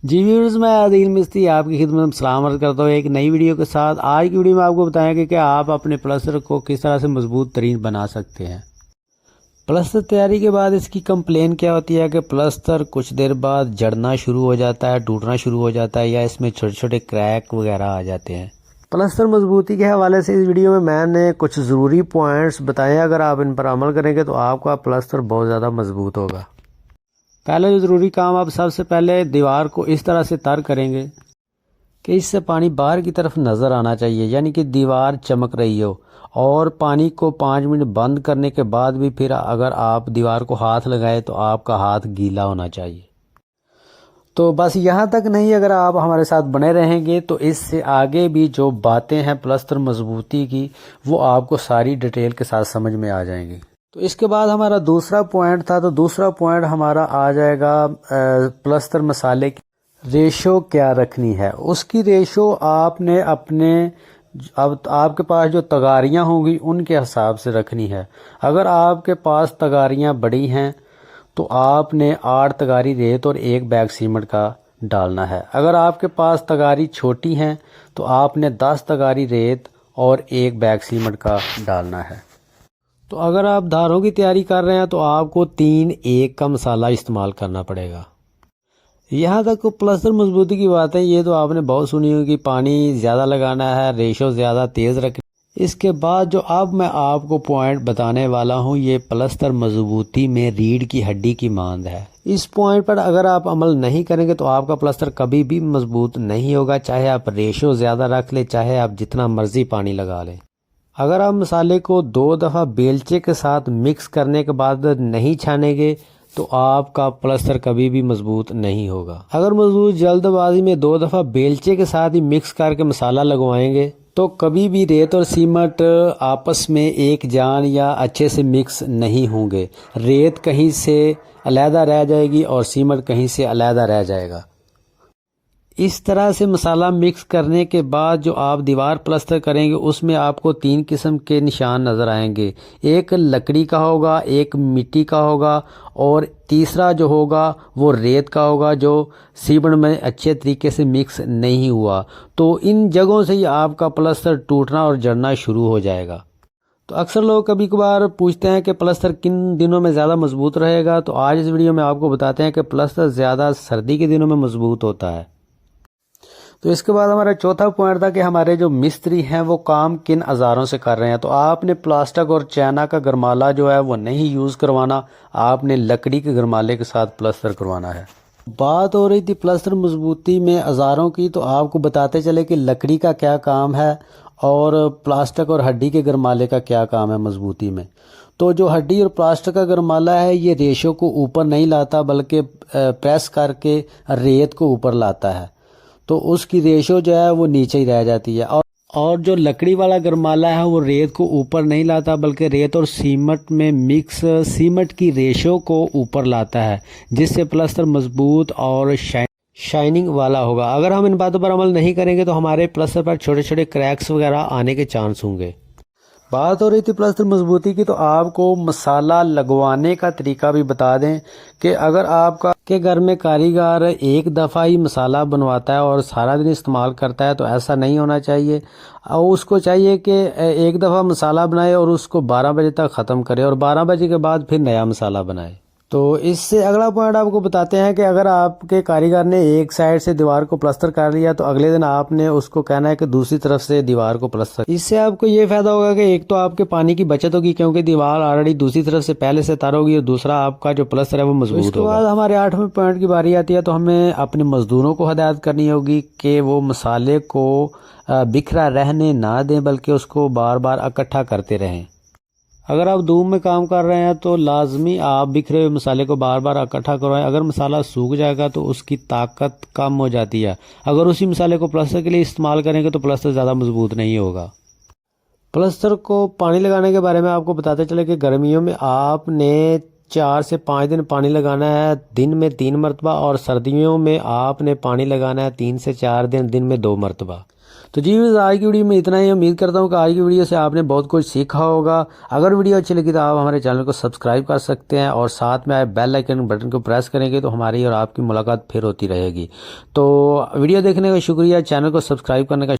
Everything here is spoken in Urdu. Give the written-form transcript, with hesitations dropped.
جی ویورز، میں عادل مستری آپ کی خدمت میں سلام عرض کرتا ہوں ایک نئی ویڈیو کے ساتھ۔ آج کی ویڈیو میں آپ کو بتائیں گے کہ آپ اپنے پلسٹر کو کس طرح سے مضبوط ترین بنا سکتے ہیں۔ پلسٹر تیاری کے بعد اس کی کمپلین کیا ہوتی ہے کہ پلسٹر کچھ دیر بعد جڑنا شروع ہو جاتا ہے، ٹوٹنا شروع ہو جاتا ہے، یا اس میں چھوٹے چھوٹے کریک وغیرہ آ جاتے ہیں۔ پلسٹر مضبوطی کے حوالے سے اس ویڈیو میں نے کچھ ضروری پوائنٹس بتائے، اگر آپ ان پر عمل کریں گے تو آپ کا پلسٹر بہت زیادہ مضبوط ہوگا۔ پہلے جو ضروری کام، آپ سب سے پہلے دیوار کو اس طرح سے تر کریں گے کہ اس سے پانی باہر کی طرف نظر آنا چاہیے، یعنی کہ دیوار چمک رہی ہو، اور پانی کو 5 منٹ بند کرنے کے بعد بھی پھر اگر آپ دیوار کو ہاتھ لگائے تو آپ کا ہاتھ گیلا ہونا چاہیے۔ تو بس یہاں تک نہیں، اگر آپ ہمارے ساتھ بنے رہیں گے تو اس سے آگے بھی جو باتیں ہیں پلسٹر مضبوطی کی، وہ آپ کو ساری ڈیٹیل کے ساتھ سمجھ میں آ جائیں گی۔ تو اس کے بعد ہمارا دوسرا پوائنٹ تھا، تو دوسرا پوائنٹ ہمارا آ جائے گا پلسٹر مسالے کی ریشو کیا رکھنی ہے۔ اس کی ریشو آپ نے اپنے، اب آپ کے پاس جو تغاریاں ہوں گی ان کے حساب سے رکھنی ہے۔ اگر آپ کے پاس تغاریاں بڑی ہیں تو آپ نے 8 تغاری ریت اور 1 بیگ سیمنٹ کا ڈالنا ہے۔ اگر آپ کے پاس تغاری چھوٹی ہیں تو آپ نے 10 تغاری ریت اور 1 بیگ سیمنٹ کا ڈالنا ہے۔ تو اگر آپ دھاروں کی تیاری کر رہے ہیں تو آپ کو 3-1 کا مسالہ استعمال کرنا پڑے گا۔ یہاں تک پلسٹر مضبوطی کی بات ہے، یہ تو آپ نے بہت سنی ہوگی، پانی زیادہ لگانا ہے، ریشو زیادہ تیز رکھنی۔ اس کے بعد جو اب میں آپ کو پوائنٹ بتانے والا ہوں، یہ پلسٹر مضبوطی میں ریڑھ کی ہڈی کی مانند ہے۔ اس پوائنٹ پر اگر آپ عمل نہیں کریں گے تو آپ کا پلسٹر کبھی بھی مضبوط نہیں ہوگا، چاہے آپ ریشو زیادہ رکھ لیں، چاہے آپ جتنا مرضی پانی لگا لیں۔ اگر آپ مسالے کو 2 دفعہ بیلچے کے ساتھ مکس کرنے کے بعد نہیں چھانیں گے تو آپ کا پلسٹر کبھی بھی مضبوط نہیں ہوگا۔ اگر مضبوط جلد بازی میں 2 دفعہ بیلچے کے ساتھ ہی مکس کر کے مسالہ لگوائیں گے تو کبھی بھی ریت اور سیمنٹ آپس میں ایک جان یا اچھے سے مکس نہیں ہوں گے۔ ریت کہیں سے علیحدہ رہ جائے گی اور سیمنٹ کہیں سے علیحدہ رہ جائے گا۔ اس طرح سے مسالہ مکس کرنے کے بعد جو آپ دیوار پلسٹر کریں گے اس میں آپ کو 3 قسم کے نشان نظر آئیں گے۔ ایک لکڑی کا ہوگا، ایک مٹی کا ہوگا، اور تیسرا جو ہوگا وہ ریت کا ہوگا جو سیمنٹ میں اچھے طریقے سے مکس نہیں ہوا۔ تو ان جگہوں سے ہی آپ کا پلسٹر ٹوٹنا اور جڑنا شروع ہو جائے گا۔ تو اکثر لوگ کبھی کبھار پوچھتے ہیں کہ پلسٹر کن دنوں میں زیادہ مضبوط رہے گا، تو آج اس ویڈیو میں آپ کو بتاتے ہیں کہ پلسٹر زیادہ سردی کے دنوں میں مضبوط ہوتا ہے۔ تو اس کے بعد ہمارا چوتھا پوائنٹ تھا کہ ہمارے جو مستری ہیں وہ کام کن اوزاروں سے کر رہے ہیں۔ تو آپ نے پلاسٹک اور چائنا کا گرمالا جو ہے وہ نہیں یوز کروانا، آپ نے لکڑی کے گرمالے کے ساتھ پلسٹر کروانا ہے۔ بات ہو رہی تھی پلسٹر مضبوطی میں اوزاروں کی، تو آپ کو بتاتے چلے کہ لکڑی کا کیا کام ہے اور پلاسٹک اور ہڈی کے گرمالے کا کیا کام ہے مضبوطی میں۔ تو جو ہڈی اور پلاسٹک کا گرمالا ہے یہ ریشو کو اوپر نہیں لاتا، بلکہ پریس کر کے ریت کو اوپر لاتا ہے، تو اس کی ریشو جو ہے وہ نیچے ہی رہ جاتی ہے۔ اور جو لکڑی والا گرمالا ہے وہ ریت کو اوپر نہیں لاتا، بلکہ ریت اور سیمنٹ میں مکس سیمنٹ کی ریشو کو اوپر لاتا ہے، جس سے پلسٹر مضبوط اور شائننگ والا ہوگا۔ اگر ہم ان باتوں پر عمل نہیں کریں گے تو ہمارے پلسٹر پر چھوٹے چھوٹے کریکس وغیرہ آنے کے چانس ہوں گے۔ بات ہو رہی تھی پلسٹر مضبوطی کی، تو آپ کو مسالہ لگوانے کا طریقہ بھی بتا دیں کہ اگر آپ کا گھر میں کاریگر ایک دفعہ ہی مسالہ بنواتا ہے اور سارا دن استعمال کرتا ہے تو ایسا نہیں ہونا چاہیے۔ اور اس کو چاہیے کہ ایک دفعہ مسالہ بنائے اور اس کو 12 بجے تک ختم کرے، اور 12 بجے کے بعد پھر نیا مسالہ بنائے۔ تو اس سے اگلا پوائنٹ آپ کو بتاتے ہیں کہ اگر آپ کے کاریگر نے ایک سائڈ سے دیوار کو پلسٹر کر لیا تو اگلے دن آپ نے اس کو کہنا ہے کہ دوسری طرف سے دیوار کو پلسٹر۔ اس سے آپ کو یہ فائدہ ہوگا کہ ایک تو آپ کے پانی کی بچت ہوگی کیونکہ دیوار آلریڈی دوسری طرف سے پہلے سے تر ہوگی، اور دوسرا آپ کا جو پلسٹر ہے وہ مضبوط ہوگا۔ اس کے بعد ہمارے 8ویں پوائنٹ کی باری آتی ہے، تو ہمیں اپنے مزدوروں کو ہدایت کرنی ہوگی کہ وہ مسالے کو بکھرا رہنے نہ دیں، بلکہ اس کو بار بار اکٹھا کرتے رہیں۔ اگر آپ دھوپ میں کام کر رہے ہیں تو لازمی آپ بکھرے ہوئے مسالے کو بار بار اکٹھا کروائیں۔ اگر مسالہ سوکھ جائے گا تو اس کی طاقت کم ہو جاتی ہے۔ اگر اسی مسالے کو پلسٹر کے لیے استعمال کریں گے تو پلسٹر زیادہ مضبوط نہیں ہوگا۔ پلسٹر کو پانی لگانے کے بارے میں آپ کو بتاتے چلے کہ گرمیوں میں آپ نے 4 سے 5 دن پانی لگانا ہے، دن میں 3 مرتبہ، اور سردیوں میں آپ نے پانی لگانا ہے 3 سے 4 دن، دن میں 2 مرتبہ۔ تو جی آج کی ویڈیو میں اتنا ہی. امید کرتا ہوں کہ آج کی ویڈیو سے آپ نے بہت کچھ سیکھا ہوگا. اگر ویڈیو اچھی لگی تو آپ ہمارے چینل کو سبسکرائب کر سکتے ہیں اور ساتھ میں آپ بیل آئکن بٹن کو پریس کریں گے تو ہماری اور آپ کی ملاقات پھر ہوتی رہے گی. تو ویڈیو دیکھنے کا شکریہ. چینل کو سبسکرائب کرنے کا